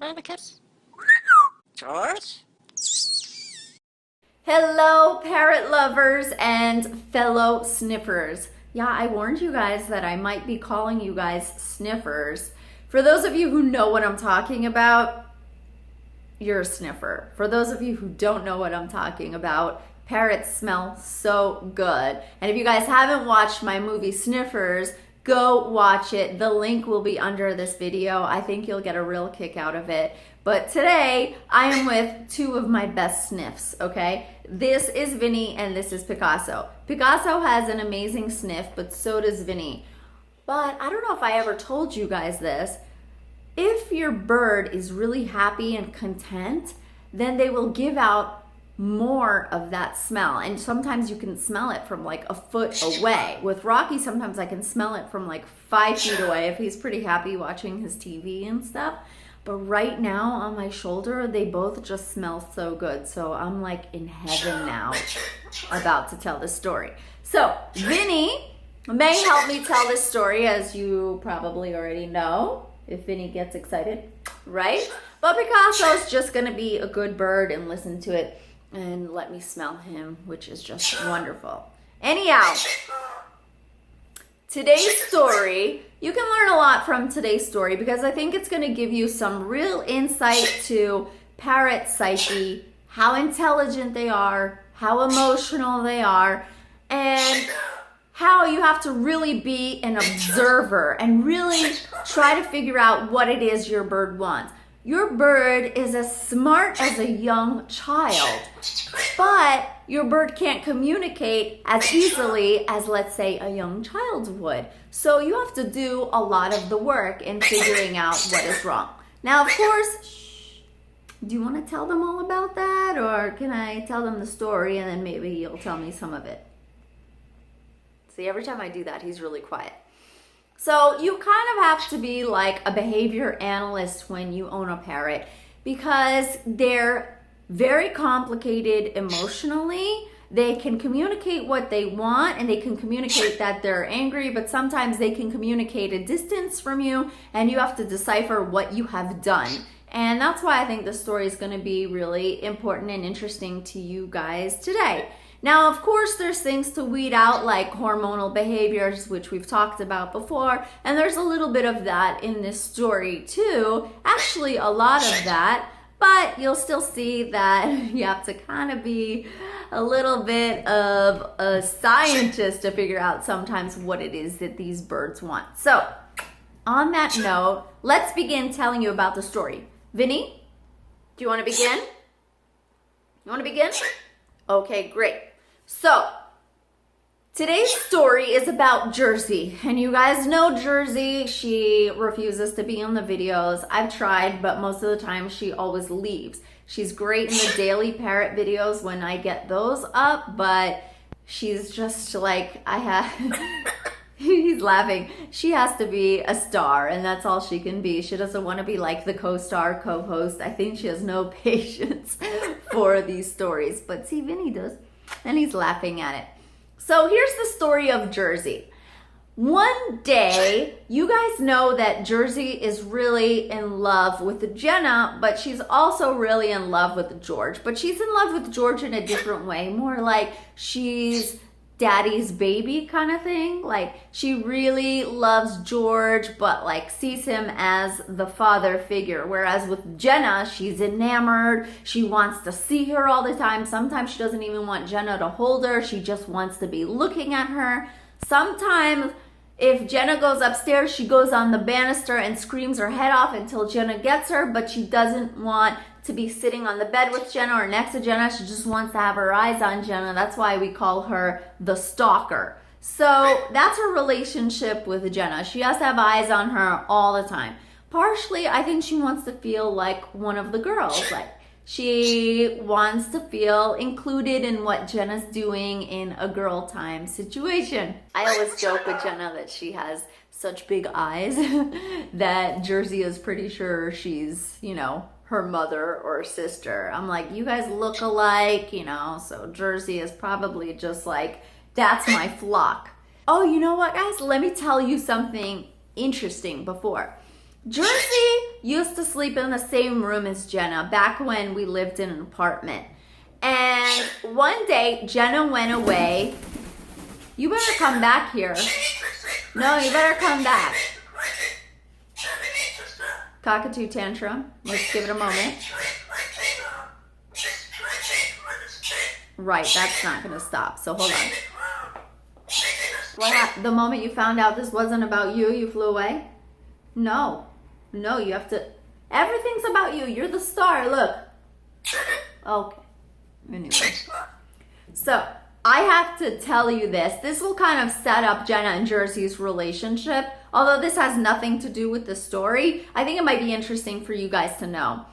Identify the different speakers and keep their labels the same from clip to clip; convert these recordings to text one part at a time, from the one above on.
Speaker 1: Parakeet? George?
Speaker 2: Hello, parrot lovers and fellow sniffers. Yeah, I warned you guys that I might be calling you guys sniffers. For those of you who know what I'm talking about, you're a sniffer. For those of you who don't know what I'm talking about, parrots smell so good. And if you guys haven't watched my movie Sniffers, go watch it. The link will be under this video. I think you'll get a real kick out of it. But today, I am with two of my best sniffs, okay? This is Vinny and this is Picasso. Picasso has an amazing sniff, but so does Vinny. But I don't know if I ever told you guys this. If your bird is really happy and content, then they will give out more of that smell. And sometimes you can smell it from like a foot away. With Rocky, sometimes I can smell it from like 5 feet away if he's pretty happy watching his TV and stuff. But right now on my shoulder, they both just smell so good. So I'm like in heaven now about to tell this story. So Vinny may help me tell this story, as you probably already know, if Vinny gets excited, right? But Picasso's just gonna be a good bird and listen to it and let me smell him, which is just wonderful. Anyhow, today's story, you can learn a lot from today's story because I think it's gonna give you some real insight to parrot psyche, how intelligent they are, how emotional they are, and how you have to really be an observer and really try to figure out what it is your bird wants. Your bird is as smart as a young child, but your bird can't communicate as easily as, let's say, a young child would. So you have to do a lot of the work in figuring out what is wrong. Now, of course, do you want to tell them all about that? Or can I tell them the story and then maybe you'll tell me some of it? See, every time I do that, he's really quiet. So you kind of have to be like a behavior analyst when you own a parrot because they're very complicated emotionally. They can communicate what they want and they can communicate that they're angry, but sometimes they can communicate a distance from you and you have to decipher what you have done. And that's why I think this story is going to be really important and interesting to you guys today. Now, of course, there's things to weed out like hormonal behaviors, which we've talked about before, and there's a little bit of that in this story too. Actually, a lot of that, but you'll still see that you have to kind of be a little bit of a scientist to figure out sometimes what it is that these birds want. So, on that note, let's begin telling you about the story. Vinny, do you want to begin? You want to begin? Okay, great. So, today's story is about Jersey. And you guys know Jersey. She refuses to be on the videos. I've tried, but most of the time she always leaves. She's great in the daily parrot videos when I get those up, but she's just like, he's laughing. She has to be a star, and that's all she can be. She doesn't want to be like the co-star, co-host. I think she has no patience for these stories, but see, Vinny does. And he's laughing at it. So here's the story of Jersey. One day, you guys know that Jersey is really in love with Jenna, but she's also really in love with George. But she's in love with George in a different way, more like she's daddy's baby kind of thing. Like she really loves George, but like sees him as the father figure. Whereas with Jenna, she's enamored. She wants to see her all the time. Sometimes she doesn't even want Jenna to hold her. She just wants to be looking at her. Sometimes if Jenna goes upstairs, she goes on the banister and screams her head off until Jenna gets her, but she doesn't want to be sitting on the bed with Jenna or next to Jenna. She just wants to have her eyes on Jenna. That's why we call her the stalker. So that's her relationship with Jenna. She has to have eyes on her all the time. Partially, I think she wants to feel like one of the girls. Like she wants to feel included in what Jenna's doing in a girl time situation. I always joke with Jenna that she has such big eyes that Jersey is pretty sure she's, you know, her mother or sister. I'm like, you guys look alike, you know, so Jersey is probably just like, that's my flock. Oh, you know what, guys? Let me tell you something interesting before. Jersey used to sleep in the same room as Jenna back when we lived in an apartment. And one day, Jenna went away. You better come back here. No, you better come back. Cockatoo tantrum. Let's give it a moment. Right, that's not going to stop. So hold on. What happened? The moment you found out this wasn't about you, you flew away? No. No, you have to... Everything's about you. You're the star. Look. Okay. Anyway. So, I have to tell you this. This will kind of set up Jenna and Jersey's relationship. Although this has nothing to do with the story, I think it might be interesting for you guys to know.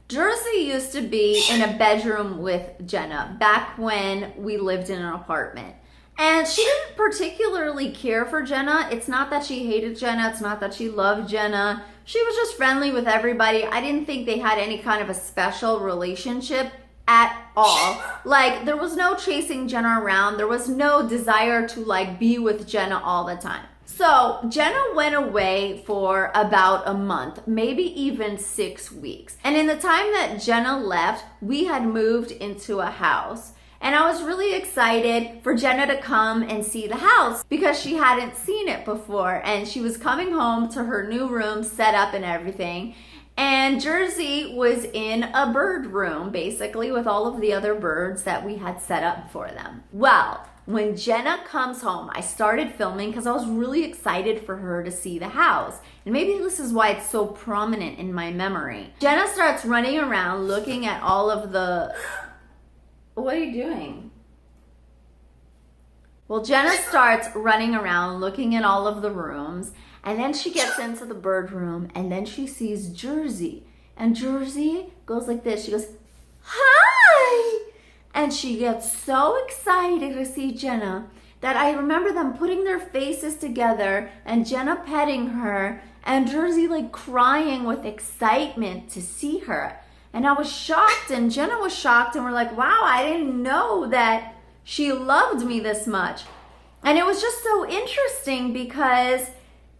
Speaker 2: Jersey used to be in a bedroom with Jenna back when we lived in an apartment. And she didn't particularly care for Jenna. It's not that she hated Jenna. It's not that she loved Jenna. She was just friendly with everybody. I didn't think they had any kind of a special relationship at all. Like, there was no chasing Jenna around. There was no desire to like be with Jenna all the time. So Jenna went away for about a month, maybe even 6 weeks. And in the time that Jenna left, we had moved into a house. And I was really excited for Jenna to come and see the house because she hadn't seen it before. And she was coming home to her new room set up and everything. And Jersey was in a bird room, basically, with all of the other birds that we had set up for them. Well, when Jenna comes home, I started filming because I was really excited for her to see the house. And maybe this is why it's so prominent in my memory. Jenna starts running around looking at all of the... What are you doing? Well, Jenna starts running around looking at all of the rooms, and then she gets into the bird room, and then she sees Jersey. And Jersey goes like this. She goes, "Hi!" And she gets so excited to see Jenna that I remember them putting their faces together and Jenna petting her and Jersey like crying with excitement to see her. And I was shocked and Jenna was shocked and we're like, wow, I didn't know that she loved me this much. And it was just so interesting because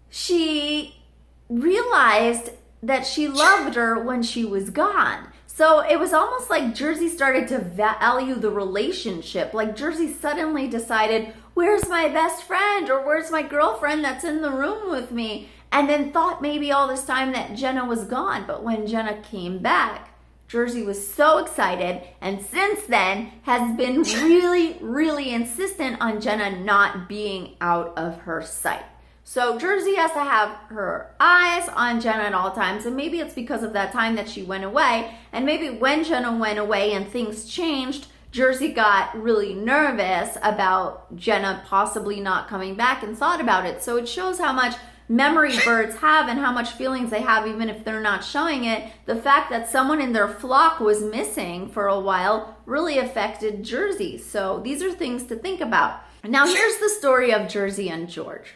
Speaker 2: she realized that she loved her when she was gone. So it was almost like Jersey started to value the relationship. Like Jersey suddenly decided, where's my best friend or where's my girlfriend that's in the room with me? And then thought maybe all this time that Jenna was gone. But when Jenna came back, Jersey was so excited and since then has been really, really insistent on Jenna not being out of her sight. So Jersey has to have her eyes on Jenna at all times, and maybe it's because of that time that she went away, and maybe when Jenna went away and things changed, Jersey got really nervous about Jenna possibly not coming back and thought about it. So it shows how much memory birds have and how much feelings they have even if they're not showing it. The fact that someone in their flock was missing for a while really affected Jersey. So these are things to think about. Now here's the story of Jersey and George.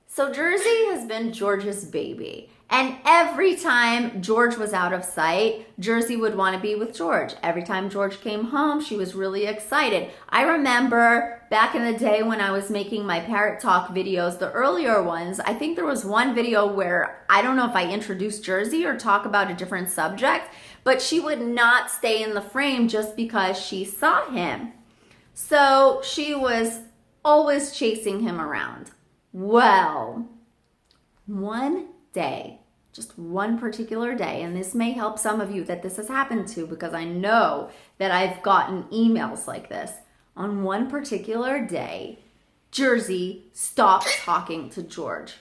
Speaker 2: So Jersey has been George's baby. And every time George was out of sight, Jersey would want to be with George. Every time George came home, she was really excited. I remember back in the day when I was making my parrot talk videos, the earlier ones, I think there was one video where I don't know if I introduced Jersey or talk about a different subject, but she would not stay in the frame just because she saw him. So she was always chasing him around. Well, one day, just one particular day, and this may help some of you that this has happened to because I know that I've gotten emails like this. On one particular day, Jersey stopped talking to George.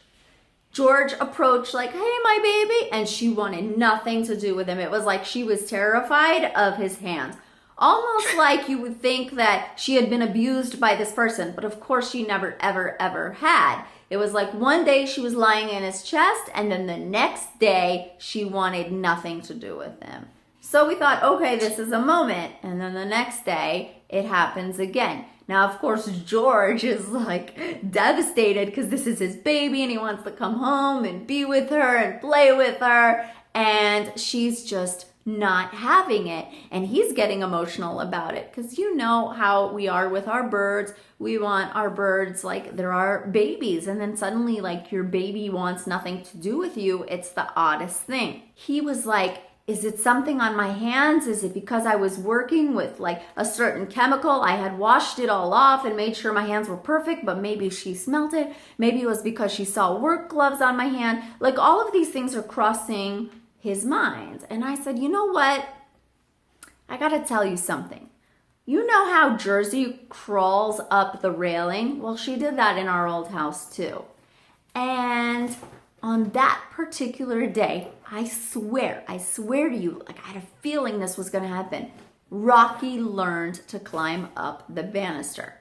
Speaker 2: George approached like, hey, my baby, and she wanted nothing to do with him. It was like she was terrified of his hands. Almost like you would think that she had been abused by this person, but of course she never, ever, ever had. It was like one day she was lying in his chest, and then the next day she wanted nothing to do with him. So we thought, okay, this is a moment, and then the next day it happens again. Now, of course, George is like devastated because this is his baby and he wants to come home and be with her and play with her, and she's just not having it. And he's getting emotional about it because you know how we are with our birds. We want our birds like they're our babies. And then suddenly like your baby wants nothing to do with you. It's the oddest thing. He was like, is it something on my hands? Is it because I was working with like a certain chemical? I had washed it all off and made sure my hands were perfect, but maybe she smelt it. Maybe it was because she saw work gloves on my hand. Like all of these things are crossing his mind. And I said, you know what? I gotta tell you something. You know how Jersey crawls up the railing? Well, she did that in our old house too. And on that particular day, I swear to you, like I had a feeling this was gonna happen. Rocky learned to climb up the banister.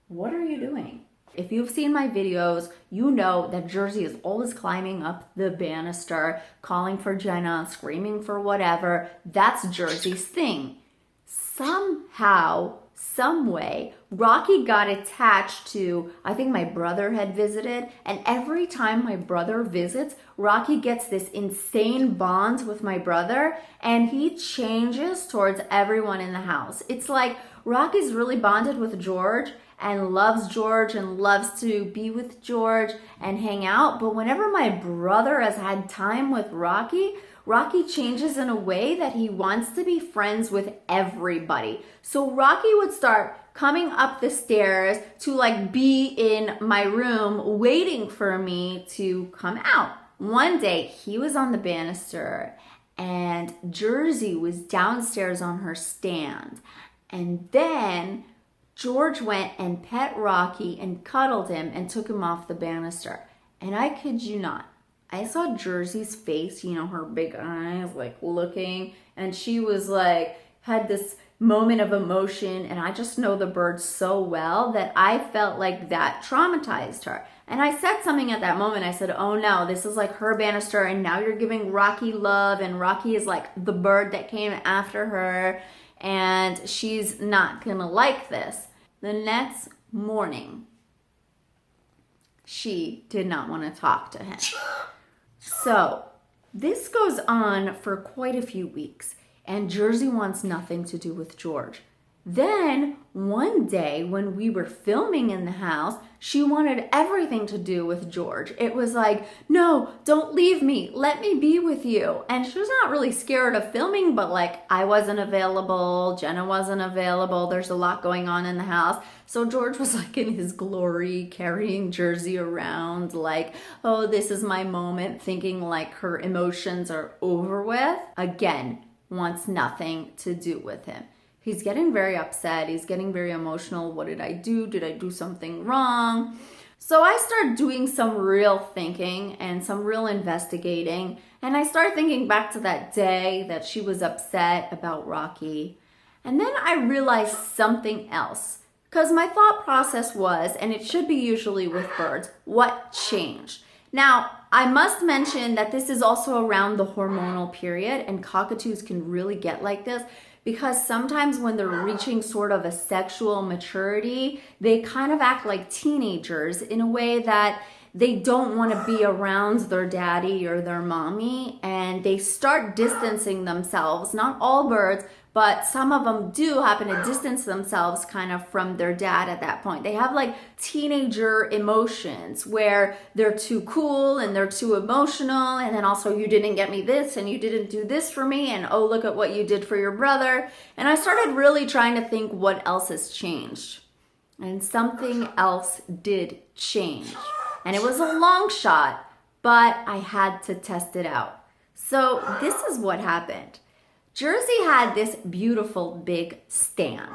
Speaker 2: What are you doing? If you've seen my videos, you know that Jersey is always climbing up the banister, calling for Jenna, screaming for whatever. That's Jersey's thing. Somehow, some way, Rocky got attached to, I think my brother had visited, and every time my brother visits, Rocky gets this insane bond with my brother, and he changes towards everyone in the house. It's like Rocky's really bonded with George, and loves George and loves to be with George and hang out. But whenever my brother has had time with Rocky, Rocky changes in a way that he wants to be friends with everybody. So Rocky would start coming up the stairs to like be in my room waiting for me to come out. One day he was on the banister and Jersey was downstairs on her stand. And then George went and pet Rocky and cuddled him and took him off the banister. And I kid you not, I saw Jersey's face, you know, her big eyes, like looking, and she was like, had this moment of emotion, and I just know the bird so well that I felt like that traumatized her. And I said something at that moment. I said, oh no, this is like her banister, and now you're giving Rocky love, and Rocky is like the bird that came after her, and she's not gonna like this. The next morning, she did not want to talk to him. So this goes on for quite a few weeks, and Jersey wants nothing to do with George. Then one day when we were filming in the house, she wanted everything to do with George. It was like, no, don't leave me. Let me be with you. And she was not really scared of filming, but like I wasn't available. Jenna wasn't available. There's a lot going on in the house. So George was like in his glory, carrying Jersey around like, oh, this is my moment, thinking like her emotions are over with. Again, wants nothing to do with him. He's getting very upset. He's getting very emotional. What did I do? Did I do something wrong? So I started doing some real thinking and some real investigating. And I started thinking back to that day that she was upset about Rocky. And then I realized something else. Because my thought process was, and it should be usually with birds, what changed? Now, I must mention that this is also around the hormonal period, and cockatoos can really get like this. Because sometimes when they're reaching sort of a sexual maturity, they kind of act like teenagers in a way that they don't want to be around their daddy or their mommy, and they start distancing themselves. Not all birds, but some of them do happen to distance themselves kind of from their dad at that point. They have like teenager emotions where they're too cool and they're too emotional, and then also you didn't get me this and you didn't do this for me, and oh, look at what you did for your brother. And I started really trying to think what else has changed. And something else did change. And it was a long shot, but I had to test it out. So this is what happened. Jersey had this beautiful big stand,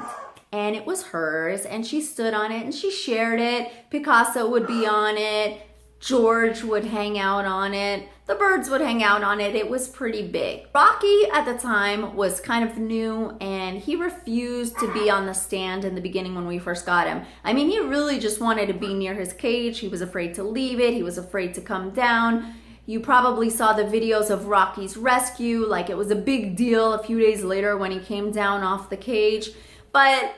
Speaker 2: and it was hers, and she stood on it and she shared it. Picasso would be on it. George would hang out on it. The birds would hang out on it. It was pretty big. Rocky at the time was kind of new, and he refused to be on the stand in the beginning when we first got him. I mean, he really just wanted to be near his cage. He was afraid to leave it. He was afraid to come down. You probably saw the videos of Rocky's rescue, like it was a big deal a few days later when he came down off the cage. But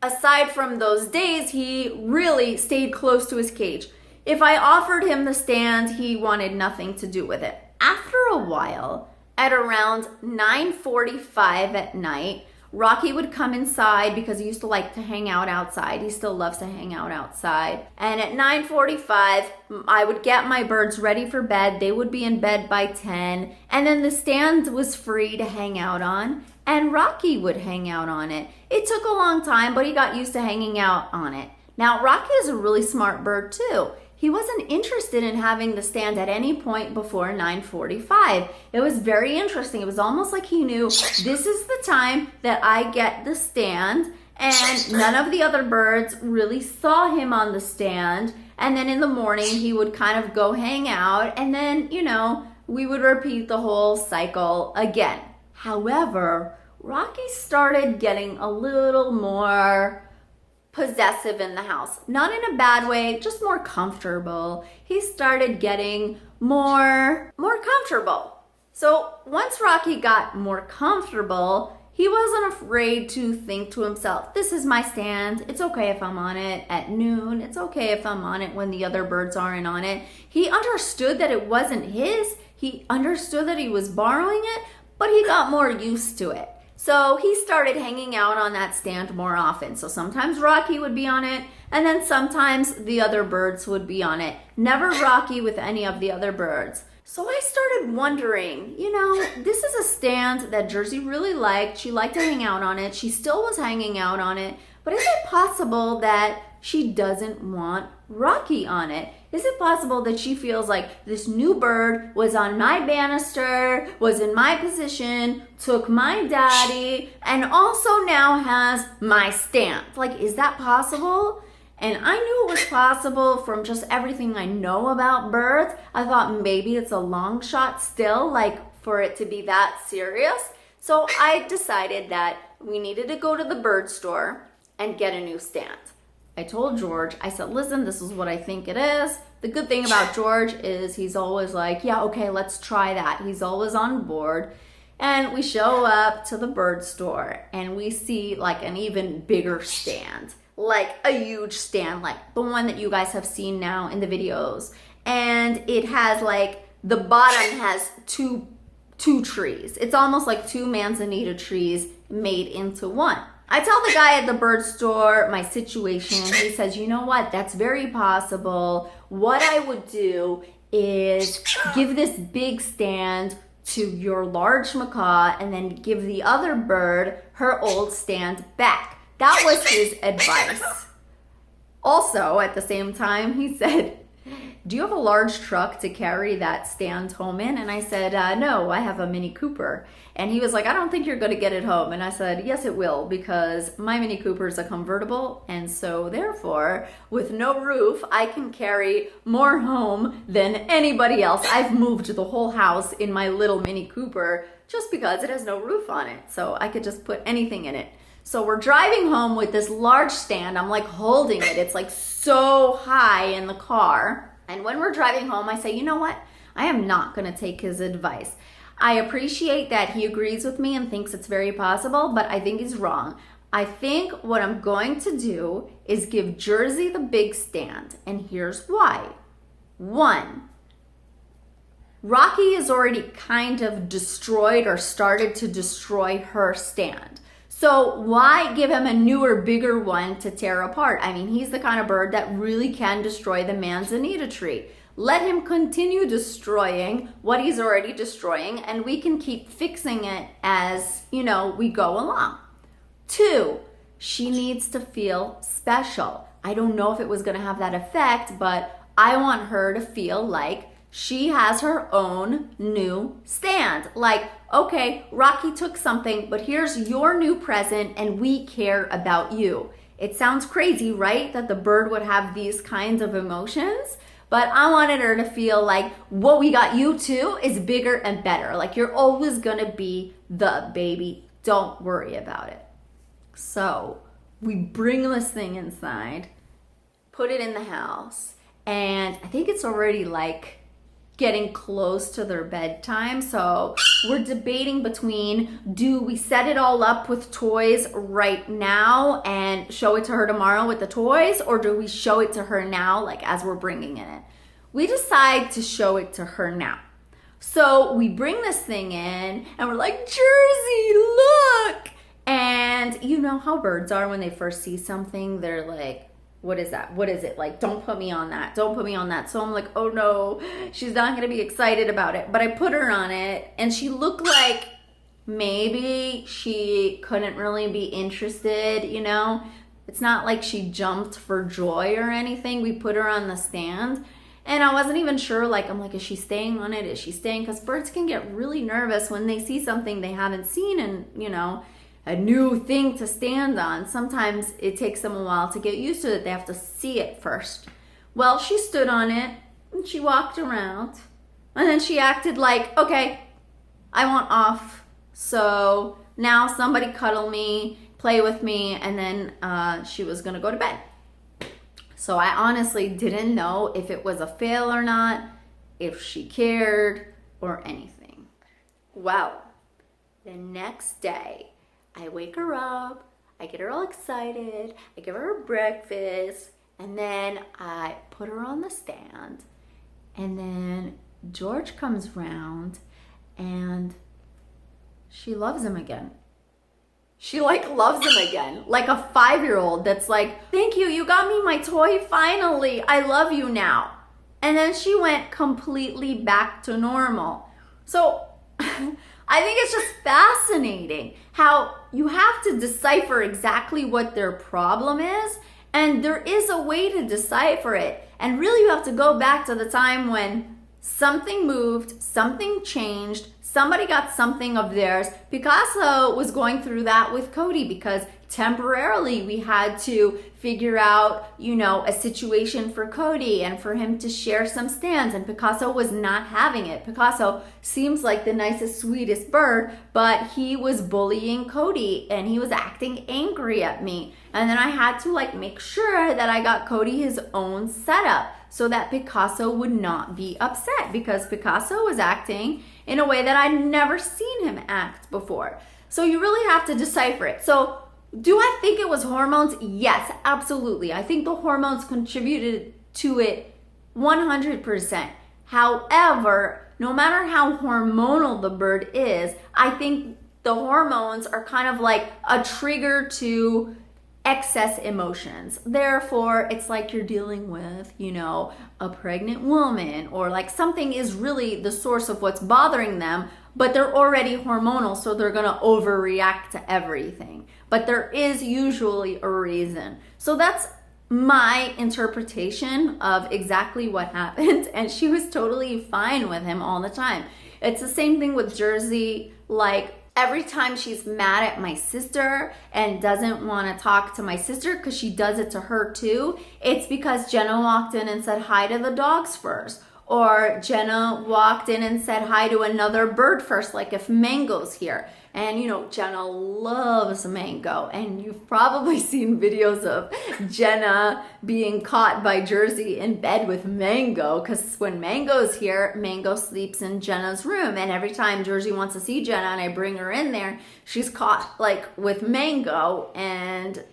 Speaker 2: aside from those days, he really stayed close to his cage. If I offered him the stand, he wanted nothing to do with it. After a while, At around 9:45 at night, Rocky would come inside because he used to like to hang out outside. He still loves to hang out outside. And at 9:45, I would get my birds ready for bed. They would be in bed by 10. And then the stand was free to hang out on. And Rocky would hang out on it. It took a long time, but he got used to hanging out on it. Now, Rocky is a really smart bird too. He wasn't interested in having the stand at any point before 9:45. It was very interesting. It was almost like he knew this is the time that I get the stand, and none of the other birds really saw him on the stand. And then in the morning, he would kind of go hang out, and then, we would repeat the whole cycle again. However, Rocky started getting a little more possessive in the house. Not in a bad way, just more comfortable. He started getting more comfortable. So once Rocky got more comfortable, he wasn't afraid to think to himself, this is my stand. It's okay if I'm on it at noon. It's okay if I'm on it when the other birds aren't on it. He understood that it wasn't his. He understood that he was borrowing it, but he got more used to it. So he started hanging out on that stand more often. So sometimes Rocky would be on it, and then sometimes the other birds would be on it. Never Rocky with any of the other birds. So I started wondering, this is a stand that Jersey really liked. She liked to hang out on it. She still was hanging out on it. But is it possible that she doesn't want Rocky on it? Is it possible that she feels like this new bird was on my banister, was in my position, took my daddy, and also now has my stand? Like, is that possible? And I knew it was possible from just everything I know about birds. I thought maybe it's a long shot still, like for it to be that serious. So I decided that we needed to go to the bird store and get a new stand. I told George, I said, listen, this is what I think it is. The good thing about George is he's always like, yeah, okay, let's try that. He's always on board. And we show up to the bird store and we see like an even bigger stand, like a huge stand, like the one that you guys have seen now in the videos. And it has like, the bottom has two trees. It's almost like two manzanita trees made into one. I tell the guy at the bird store my situation. He says, you know what? That's very possible. What I would do is give this big stand to your large macaw and then give the other bird her old stand back. That was his advice. Also, at the same time, he said, do you have a large truck to carry that stand home in? And I said, no, I have a Mini Cooper. And he was like, I don't think you're going to get it home. And I said, yes, it will, because my Mini Cooper is a convertible. And so therefore, with no roof, I can carry more home than anybody else. I've moved the whole house in my little Mini Cooper just because it has no roof on it. So I could just put anything in it. So we're driving home with this large stand. I'm like holding it. It's like so high in the car. And when we're driving home, I say, you know what? I am not going to take his advice. I appreciate that he agrees with me and thinks it's very possible, but I think he's wrong. I think what I'm going to do is give Jersey the big stand, and here's why. 1, Rocky has already kind of destroyed or started to destroy her stand. So why give him a newer, bigger one to tear apart? I mean, he's the kind of bird that really can destroy the manzanita tree. Let him continue destroying what he's already destroying, and we can keep fixing it as, we go along. 2, she needs to feel special. I don't know if it was going to have that effect, but I want her to feel like she has her own new stand. Like, okay, Rocky took something, but here's your new present and we care about you. It sounds crazy, right? That the bird would have these kinds of emotions, but I wanted her to feel like what we got you to is bigger and better. Like you're always gonna be the baby. Don't worry about it. So we bring this thing inside, put it in the house, and I think it's already like getting close to their bedtime. So we're debating between, do we set it all up with toys right now and show it to her tomorrow with the toys, or do we show it to her now, like as we're bringing it in? We decide to show it to her now. So we bring this thing in and we're like, Jersey, look. And you know how birds are when they first see something, they're like, what is that? What is it? Like, don't put me on that. Don't put me on that. So I'm like, oh no, she's not going to be excited about it. But I put her on it and she looked like maybe she couldn't really be interested, you know? It's not like she jumped for joy or anything. We put her on the stand and I wasn't even sure, like, I'm like, is she staying on it? Is she staying? Because birds can get really nervous when they see something they haven't seen and, you know, a new thing to stand on. Sometimes it takes them a while to get used to it. They have to see it first. Well, she stood on it and she walked around and then she acted like, okay, I want off. So now somebody cuddle me, play with me, and then she was gonna go to bed. So I honestly didn't know if it was a fail or not, if she cared or anything. Well, the next day, I wake her up, I get her all excited, I give her breakfast, and then I put her on the stand, and then George comes round and she loves him again. She like loves him again, like a 5-year-old that's like, thank you, you got me my toy finally, I love you now. And then she went completely back to normal. So I think it's just fascinating how you have to decipher exactly what their problem is, and there is a way to decipher it. And really you have to go back to the time when something moved, something changed, somebody got something of theirs. Picasso was going through that with CODY because temporarily we had to figure out, you know, a situation for CODY and for him to share some stands, and Picasso was not having it. Picasso seems like the nicest, sweetest bird, but he was bullying CODY and he was acting angry at me. And then I had to like make sure that I got CODY his own setup so that Picasso would not be upset, because Picasso was acting in a way that I'd never seen him act before. So you really have to decipher it. So do I think it was hormones? Yes, absolutely. I think the hormones contributed to it 100%. However, no matter how hormonal the bird is, I think the hormones are kind of like a trigger to excess emotions. Therefore, it's like you're dealing with, you know, a pregnant woman, or like something is really the source of what's bothering them, but they're already hormonal, so they're gonna overreact to everything. But there is usually a reason. So that's my interpretation of exactly what happened, and she was totally fine with him all the time. It's the same thing with Jersey. Like, every time she's mad at my sister and doesn't want to talk to my sister, because she does it to her too, it's because Jenna walked in and said hi to the dogs first. Or Jenna walked in and said hi to another bird first, like if Mango's here. And you know, Jenna loves Mango, and you've probably seen videos of Jenna being caught by Jersey in bed with Mango, because when Mango's here, Mango sleeps in Jenna's room, and every time Jersey wants to see Jenna and I bring her in there, she's caught like with Mango, and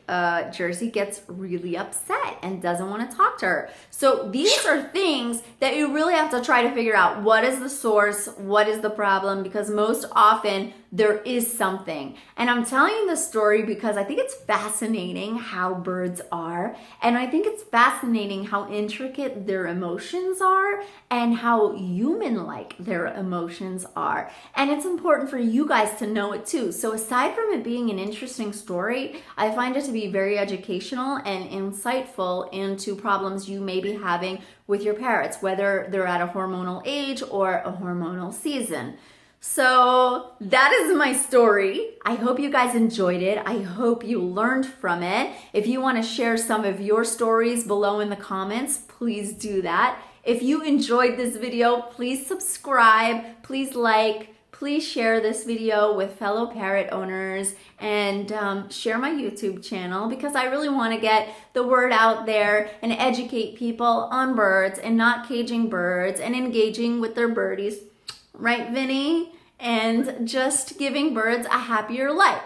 Speaker 2: Jersey gets really upset and doesn't want to talk to her. So these are things that you really have to try to figure out. What is the source? What is the problem? Because most often there is something. And I'm telling you this story because I think it's fascinating how birds are, and I think it's fascinating how intricate their emotions are and how human-like their emotions are. And it's important for you guys to know it too. So aside from it being an interesting story, I find it to be very educational and insightful into problems you may be having with your parrots, whether they're at a hormonal age or a hormonal season. So that is my story. I hope you guys enjoyed it. I hope you learned from it. If you want to share some of your stories below in the comments, please do that. If you enjoyed this video, please subscribe, please like, please share this video with fellow parrot owners, and share my YouTube channel, because I really want to get the word out there and educate people on birds and not caging birds and engaging with their birdies. Right, Vinny? And just giving birds a happier life.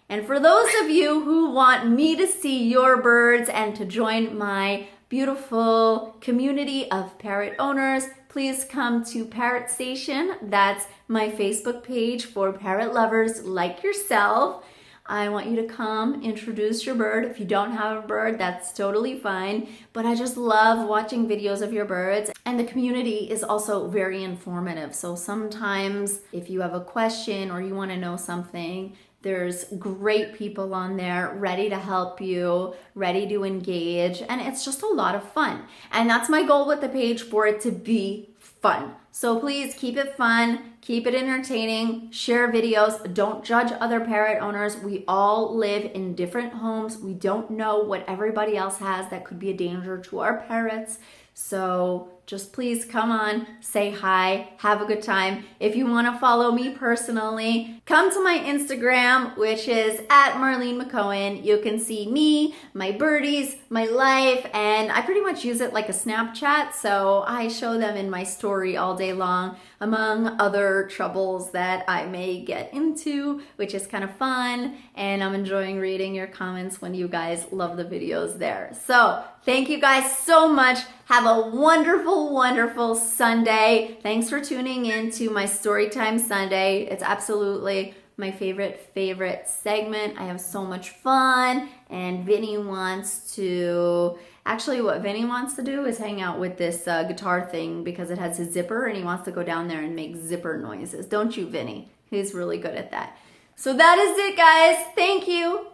Speaker 2: And for those of you who want me to see your birds and to join my beautiful community of parrot owners, please come to Parrot Station. That's my Facebook page for parrot lovers like yourself. I want you to come introduce your bird. If you don't have a bird, that's totally fine. But I just love watching videos of your birds. And the community is also very informative. So sometimes if you have a question or you want to know something, there's great people on there ready to help you, ready to engage, and it's just a lot of fun. And that's my goal with the page, for it to be fun. So please keep it fun, keep it entertaining, share videos, don't judge other parrot owners. We all live in different homes. We don't know what everybody else has that could be a danger to our parrots. So just please come on, say hi, have a good time. If you want to follow me personally, come to my Instagram, which is at Marlene McCohen. You can see me, my birdies, my life, and I pretty much use it like a Snapchat, so I show them in my story all day long, among other troubles that I may get into, which is kind of fun, and I'm enjoying reading your comments when you guys love the videos there. So thank you guys so much. Have a wonderful, wonderful Sunday. Thanks for tuning in to my Storytime Sunday. It's absolutely my favorite segment. I have so much fun, and Vinny wants to, actually what Vinny wants to do is hang out with this guitar thing because it has a zipper, and he wants to go down there and make zipper noises. Don't you, Vinny? He's really good at that. So that is it, guys. Thank you.